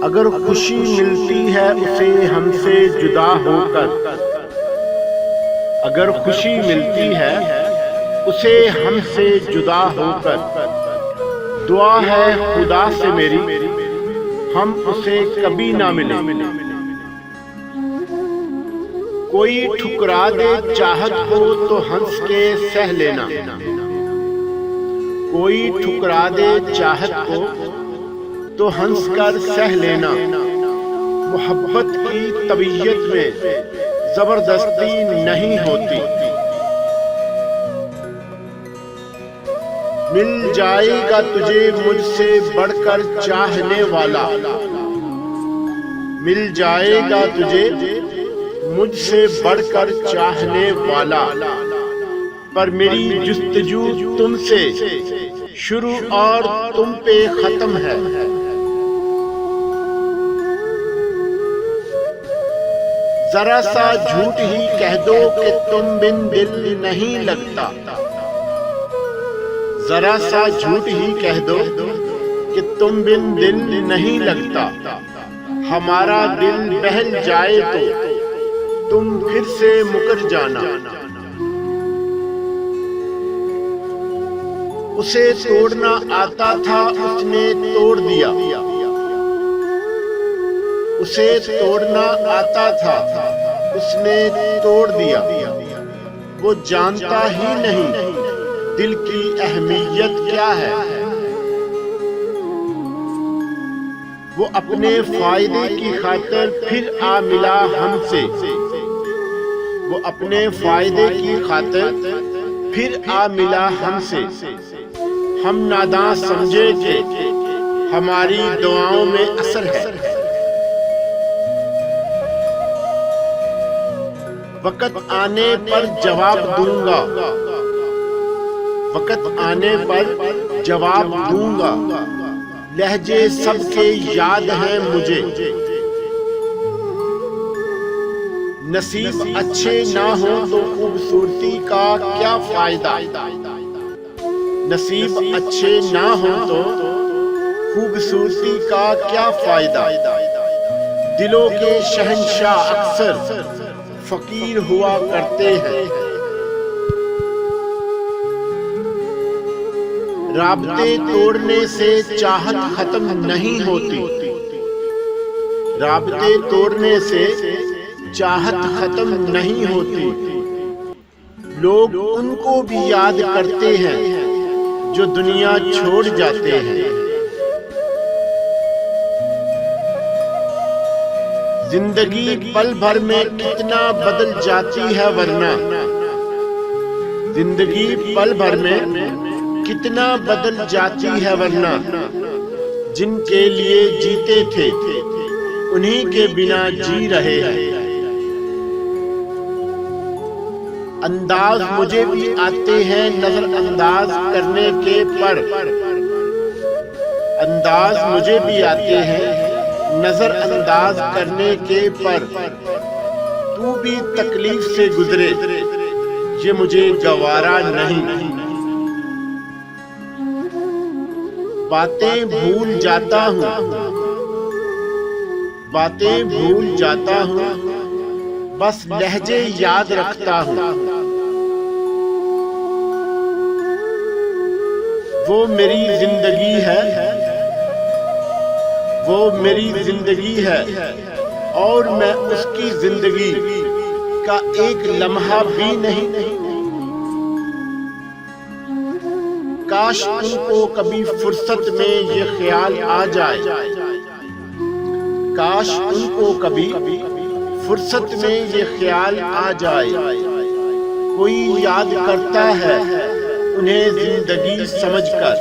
अगर खुशी मिलती है उसे हमसे जुदा होकर, अगर खुशी मिलती है उसे हमसे जुदा होकर, दुआ है खुदा से मेरी हम उसे कभी ना मिले। कोई ठुकरा दे चाहत को तो हंस के सह लेना, कोई ठुकरा दे चाहत को तो हंस कर सह लेना। मोहब्बत की तबीयत में जबरदस्ती नहीं होती। मिल जाएगा तुझे मुझसे बढ़कर चाहने वाला, मिल जाएगा तुझे मुझसे बढ़कर चाहने वाला। पर मेरी जुस्तजू तुमसे शुरू और तुम पे खत्म है। जरा सा झूठ ही कह दो कि तुम बिन दिल नहीं लगता, जरा सा झूठ ही कह दो कि तुम बिन दिल नहीं लगता। हमारा दिल बहल जाए तो तुम फिर से मुकर जाना। उसे तोड़ना आता था उसने तोड़ दिया, उसे तोड़ना आता था उसने तोड़ दिया। वो जानता ही नहीं दिल की अहमियत क्या है। वो अपने फायदे की खातिर फिर आ मिला हमसे, वो अपने फायदे की खातिर फिर आ मिला हमसे। हम नादां समझे कि हमारी दुआओं में असर है। वक्त आने पर जवाब दूंगा, वक्त आने पर जवाब दूंगा। लहजे सबके याद हैं मुझे, नसीब अच्छे ना हो तो खूबसूरती का क्या फायदा। नसीब अच्छे ना हो तो खूबसूरती का क्या फायदा। दिलों के शहंशाह अक्सर फकीर हुआ करते हैं। राबते तोड़ने से चाहत खत्म नहीं होती, राबते तोड़ने से चाहत खत्म नहीं होती। लोग उनको भी याद करते हैं जो दुनिया छोड़ जाते हैं। जिंदगी पल भर में कितना बदल जाती है वरना, जिंदगी पल भर में कितना बदल जाती है वरना। जिनके लिए जीते थे उन्हीं के बिना जी रहे हैं। अंदाज मुझे भी आते हैं नजरअंदाज करने के पर, अंदाज मुझे भी आते हैं नजरअंदाज करने के पर। तू भी तकलीफ से गुजरे ये मुझे गवारा नहीं। बातें भूल जाता हूँ, बातें भूल जाता हूँ, बस लहजे याद रखता हूँ। वो मेरी जिंदगी है, वो मेरी जिंदगी है और मैं उसकी जिंदगी का एक लम्हा भी नहीं। काश तुमको कभी फुर्सत में ये ख्याल आ जाए, काश तुमको कभी फुर्सत में ये ख्याल आ जाए। कोई याद करता है उन्हें जिंदगी समझकर,